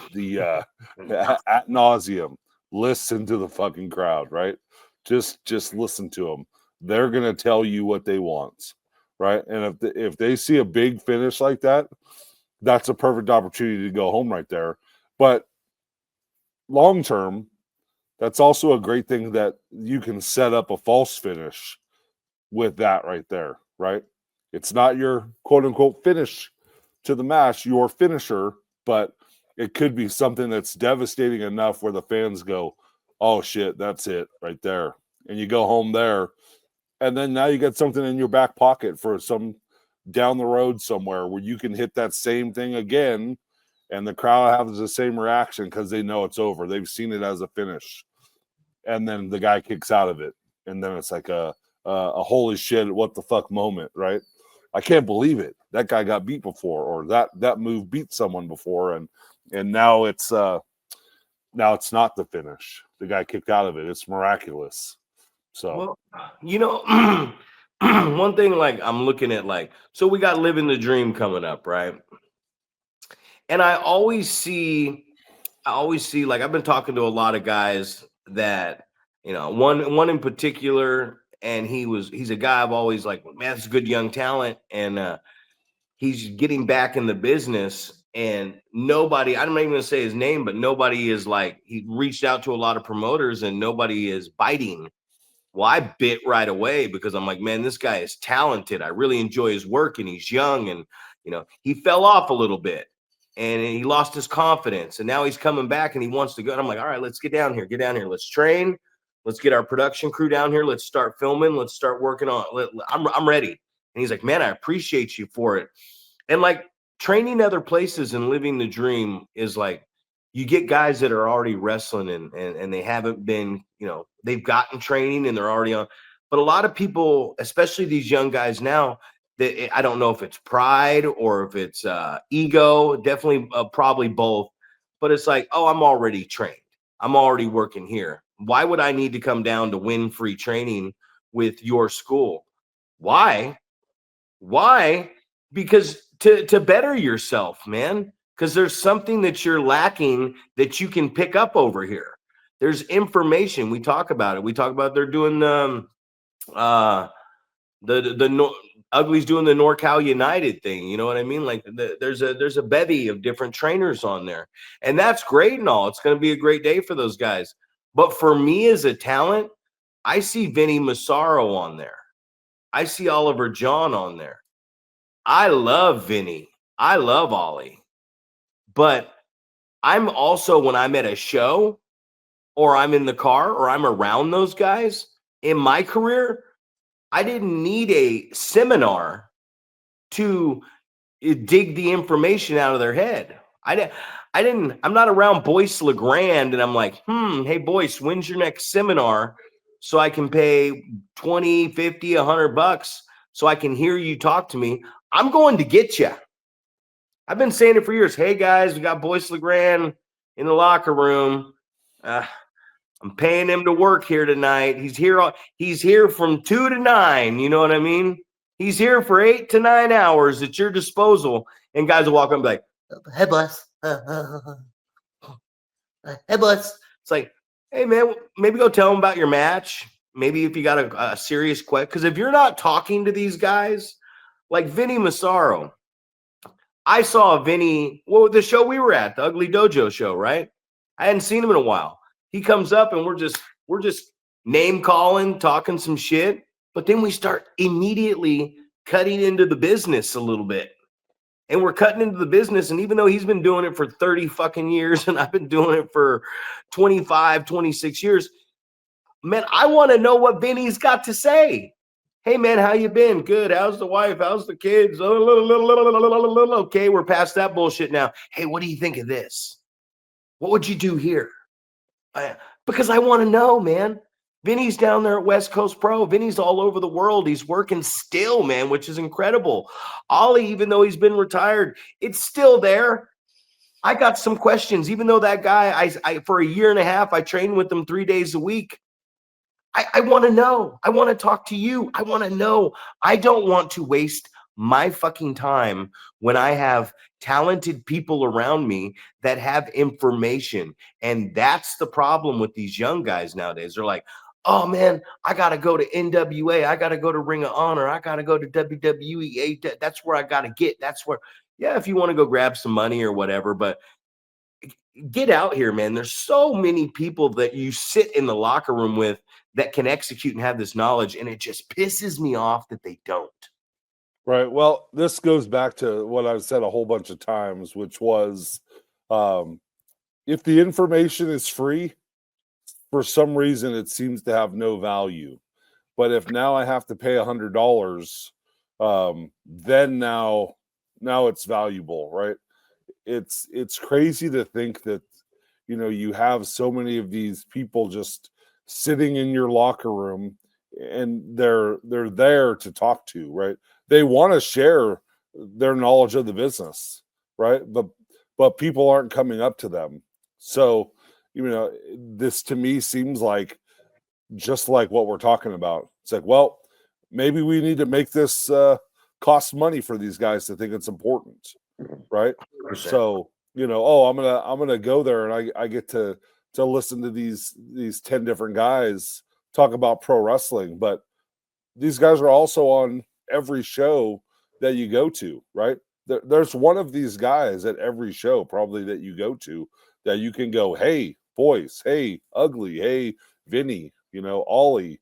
nauseum, listen to the fucking crowd, right? Just listen to them. They're gonna tell you what they want, right? And if they see a big finish like that, that's a perfect opportunity to go home right there. But long term, that's also a great thing that you can set up a false finish with that right there, right? It's not your quote unquote finish to the match, your finisher, but it could be something that's devastating enough where the fans go, oh shit, that's it right there. And you go home there. And then now you got something in your back pocket for some down the road somewhere where you can hit that same thing again and the crowd has the same reaction because they know it's over. They've seen it as a finish. And then the guy kicks out of it. And then it's like a holy shit, what the fuck moment, right? I can't believe it. That guy got beat before, or that move beat someone before, and now it's not the finish. The guy kicked out of it. It's miraculous. So, well, one thing, like, I'm looking at, like, so we got Living the Dream coming up, right? And I always see, like, I've been talking to a lot of guys that, one in particular, and he's a guy I've always like, man, that's a good young talent, and he's getting back in the business, and nobody, I'm not even gonna say his name, but nobody is like, he reached out to a lot of promoters and nobody is biting. Well, I bit right away because I'm like, man, this guy is talented. I really enjoy his work, and he's young, and he fell off a little bit and he lost his confidence, and now he's coming back and he wants to go. And I'm like, all right, let's get down here, let's train, let's get our production crew down here, let's start filming, let's start working on. I'm ready. And he's like, man, I appreciate you for it. And like, training other places and living the dream is like, you get guys that are already wrestling and they haven't been, they've gotten training and they're already on. But a lot of people, especially these young guys now, that I don't know if it's pride or if it's ego, definitely probably both. But it's like, oh, I'm already trained. I'm already working here. Why would I need to come down to win free training with your school? Why? Because to better yourself, man. Because there's something that you're lacking that you can pick up over here. There's information. We talk about it. We talk about they're doing the Ugly's doing the NorCal United thing. You know what I mean? Like there's a bevy of different trainers on there, and that's great and all. It's going to be a great day for those guys. But for me as a talent, I see Vinny Massaro on there. I see Oliver John on there. I love Vinny. I love Ollie. But I'm also, when I'm at a show or I'm in the car or I'm around those guys in my career, I didn't need a seminar to dig the information out of their head. I'm not around Boyce LeGrand and I'm like, hey Boyce, when's your next seminar so I can pay 20, 50, $100 so I can hear you talk to me. I'm going to get you. I've been saying it for years. Hey guys, we got Boyce LeGrand in the locker room. I'm paying him to work here tonight. He's here from 2 to 9. You know what I mean? He's here for 8 to 9 hours at your disposal. And guys will walk up and be like, hey, boss. Hey, boss. It's like, hey, man, maybe go tell him about your match. Maybe if you got a serious question. Because if you're not talking to these guys, like Vinny Massaro, I saw Vinny, the show we were at, the Ugly Dojo show, right? I hadn't seen him in a while. He comes up and we're just name calling, talking some shit. But then we start immediately cutting into the business a little bit. And we're cutting into the business. And even though he's been doing it for 30 fucking years and I've been doing it for 25, 26 years, man, I want to know what Vinny's got to say. Hey man, how you been? Good. How's the wife? How's the kids? Okay, we're past that bullshit now. Hey, what do you think of this? What would you do here? Because I want to know, man. Vinny's down there at West Coast Pro. Vinny's all over the world. He's working still, man, which is incredible. Ollie, even though he's been retired, it's still there. I got some questions, even though that guy, I for a year and a half, I trained with him 3 days a week. I want to know. I want to talk to you. I want to know. I don't want to waste my fucking time when I have talented people around me that have information. And that's the problem with these young guys nowadays. They're like, oh man, I got to go to NWA. I got to go to Ring of Honor. I got to go to WWE. That's where I got to get. That's where, yeah, if you want to go grab some money or whatever, but get out here, man. There's so many people that you sit in the locker room with that can execute and have this knowledge, and it just pisses me off that they don't. Right. Well, this goes back to what I've said a whole bunch of times, which was if the information is free, for some reason it seems to have no value. But if now I have to pay $100, then now it's valuable, right? It's crazy to think that you have so many of these people just sitting in your locker room and they're there to talk to, right? They want to share their knowledge of the business, right? But people aren't coming up to them. So, this to me seems like just like what we're talking about. It's like, well, maybe we need to make this cost money for these guys to think it's important, right? 100%. So, I'm gonna go there and I get to listen to these 10 different guys talk about pro wrestling, but these guys are also on every show that you go to, right? There's one of these guys at every show probably that you go to that you can go, hey, boys, hey, Ugly, hey, Vinny, Ollie.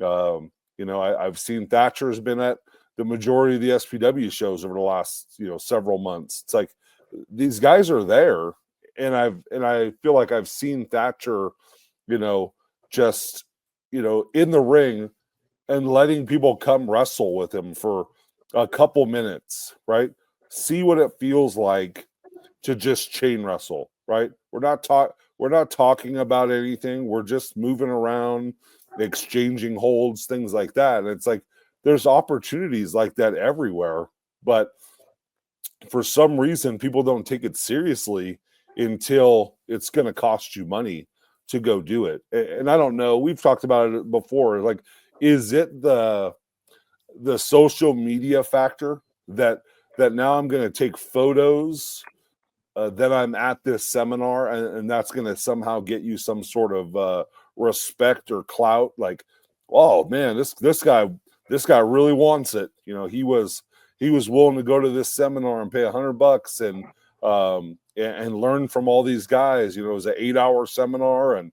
I've seen Thatcher's been at the majority of the SPW shows over the last, several months. It's like these guys are there, and I feel like I've seen Thatcher, just in the ring and letting people come wrestle with him for a couple minutes, right? See what it feels like to just chain wrestle, right? We're not talking about anything. We're just moving around, exchanging holds, things like that. And it's like there's opportunities like that everywhere, but for some reason people don't take it seriously until it's going to cost you money to go do it. And I don't know, we've talked about it before, like, is it the social media factor that now I'm going to take photos that I'm at this seminar and that's going to somehow get you some sort of respect or clout? Like, oh man, this guy really wants it. He was willing to go to this seminar and pay $100 and learn from all these guys. It was an 8-hour seminar and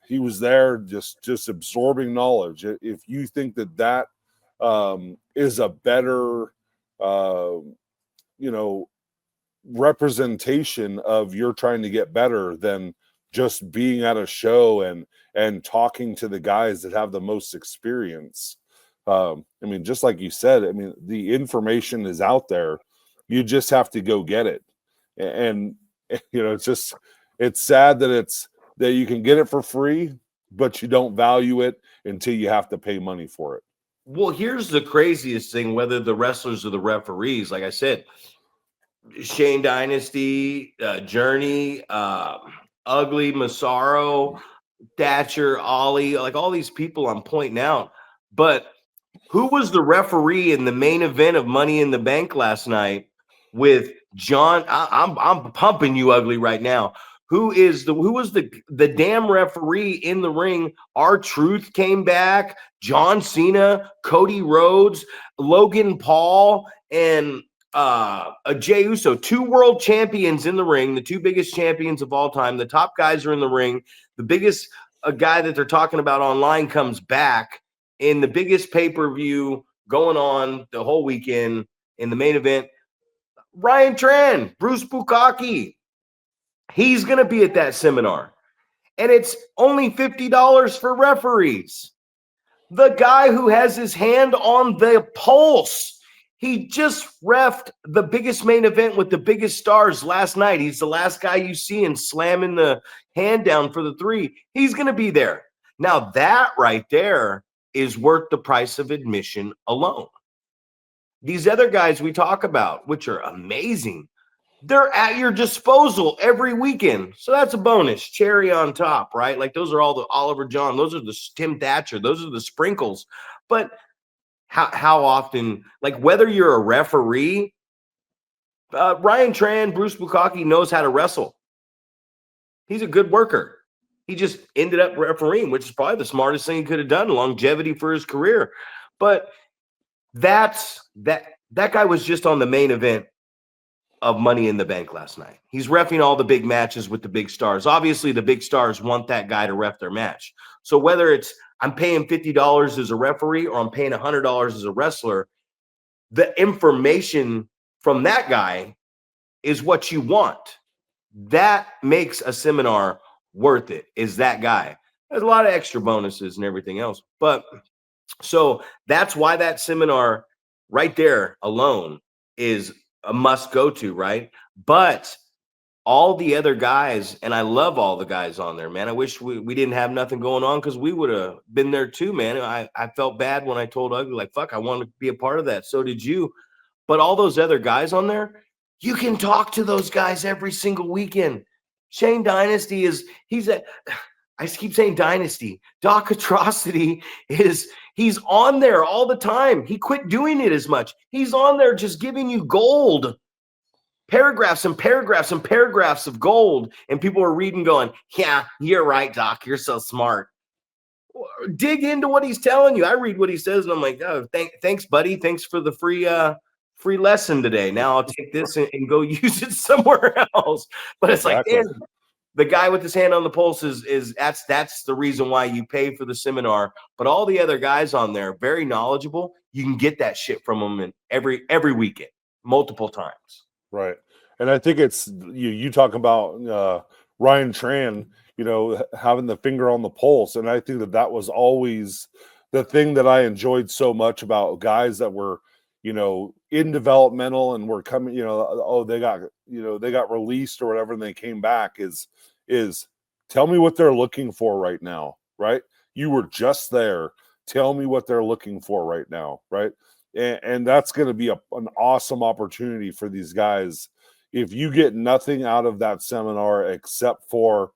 he was there just absorbing knowledge. If you think that is a better representation of you're trying to get better than just being at a show and talking to the guys that have the most experience. Just like you said, the information is out there. You just have to go get it. And it's sad that you can get it for free, but you don't value it until you have to pay money for it. Well, here's the craziest thing, whether the wrestlers or the referees, like I said, Shane Dynasty, Journey, Ugly, Massaro, Thatcher, Ollie, like all these people I'm pointing out. But who was the referee in the main event of Money in the Bank last night with John? I'm pumping you, Ugly, right now. Who was the damn referee in the ring? R-Truth came back, John Cena, Cody Rhodes, Logan Paul, and Jey Uso, 2 world champions in the ring, the 2 biggest champions of all time. The top guys are in the ring. The biggest guy that they're talking about online comes back in the biggest pay-per-view going on the whole weekend in the main event. Ryan Tran, Bruce Bukaki, he's going to be at that seminar. And it's only $50 for referees. The guy who has his hand on the pulse. He just reffed the biggest main event with the biggest stars last night. He's the last guy you see and slamming the hand down for the 3. He's going to be there. Now, that right there is worth the price of admission alone. These other guys we talk about, which are amazing, they're at your disposal every weekend. So that's a bonus, cherry on top, right? Like those are all the Oliver John, those are the Tim Thatcher, those are the sprinkles. But how often, like whether you're a referee, Ryan Tran, Bruce Bukaki knows how to wrestle. He's a good worker. He just ended up refereeing, which is probably the smartest thing he could have done, longevity for his career. But that guy was just on the main event of Money in the Bank last night. He's reffing all the big matches with the big stars. Obviously, the big stars want that guy to ref their match. So whether it's I'm paying $50 as a referee or I'm paying $100 as a wrestler, the information from that guy is what you want. That makes a seminar worth it, is that guy. There's a lot of extra bonuses and everything else. But so that's why that seminar right there alone is a must go to, right? But all the other guys, and I love all the guys on there, man. I wish we didn't have nothing going on because we would have been there too, man. I felt bad when I told Ugly, like, fuck, I want to be a part of that. So did you. But all those other guys on there, you can talk to those guys every single weekend. Shane Dynasty I keep saying Dynasty. Doc Atrocity he's on there all the time. He quit doing it as much. He's on there just giving you gold. Paragraphs and paragraphs and paragraphs of gold. And people are reading going, yeah, you're right, Doc. You're so smart. Dig into what he's telling you. I read what he says and I'm like, oh, thanks, buddy. Thanks for the free lesson today. Now I'll take this and go use it somewhere else. But it's exactly. Like, man, the guy with his hand on the pulse is that's the reason why you pay for the seminar. But all the other guys on there, very knowledgeable. You can get that shit from them in every weekend, multiple times. Right. And I think it's you talk about Ryan Tran, having the finger on the pulse. And I think that was always the thing that I enjoyed so much about guys that were, in developmental and were coming, they got released or whatever, and they came back is tell me what they're looking for right now, right? You were just there. Tell me what they're looking for right now, right? And that's going to be an awesome opportunity for these guys. If you get nothing out of that seminar except for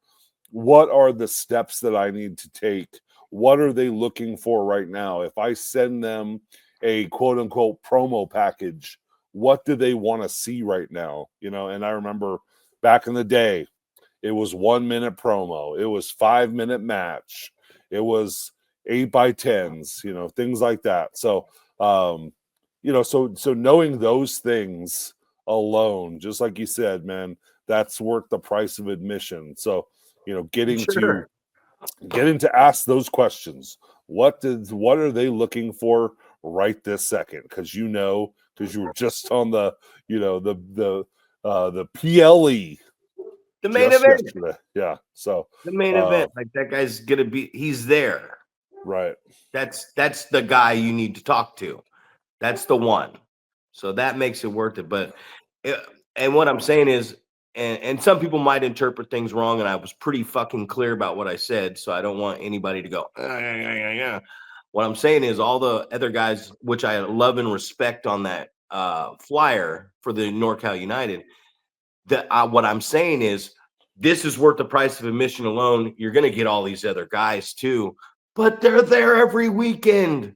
what are the steps that I need to take? What are they looking for right now? If I send them a quote unquote promo package, what do they want to see right now? And I remember back in the day, it was 1 minute promo. It was 5 minute match. It was 8x10s, things like that. So, so knowing those things alone, just like you said, man, that's worth the price of admission. So, getting to ask those questions. What are they looking for right this second? Because you were just on the PLE, the main event. Yesterday. Yeah. So the main event, like that guy's he's there. Right. That's the guy you need to talk to. That's the one. So that makes it worth it. But and what I'm saying is, and some people might interpret things wrong, and I was pretty fucking clear about what I said, so I don't want anybody to go, yeah. What I'm saying is all the other guys, which I love and respect on that flyer for the NorCal United, what I'm saying is this is worth the price of admission alone. You're going to get all these other guys too, but they're there every weekend.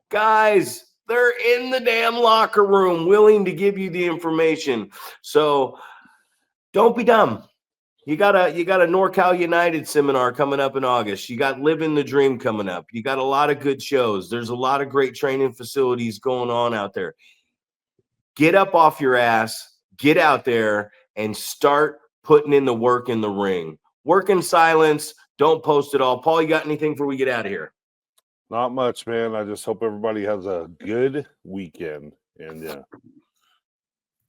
Guys, they're in the damn locker room willing to give you the information. So don't be dumb. You got a NorCal United seminar coming up in August. You got Living the Dream coming up. You got a lot of good shows. There's a lot of great training facilities going on out there. Get up off your ass, get out there, and start putting in the work in the ring. Work in silence. Don't post it all. Paul, you got anything before we get out of here? Not much, man. I just hope everybody has a good weekend. And yeah,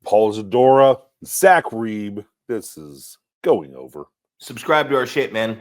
Paul Isadora, Zack Reeb, this is Going Over. Subscribe to our shit, man.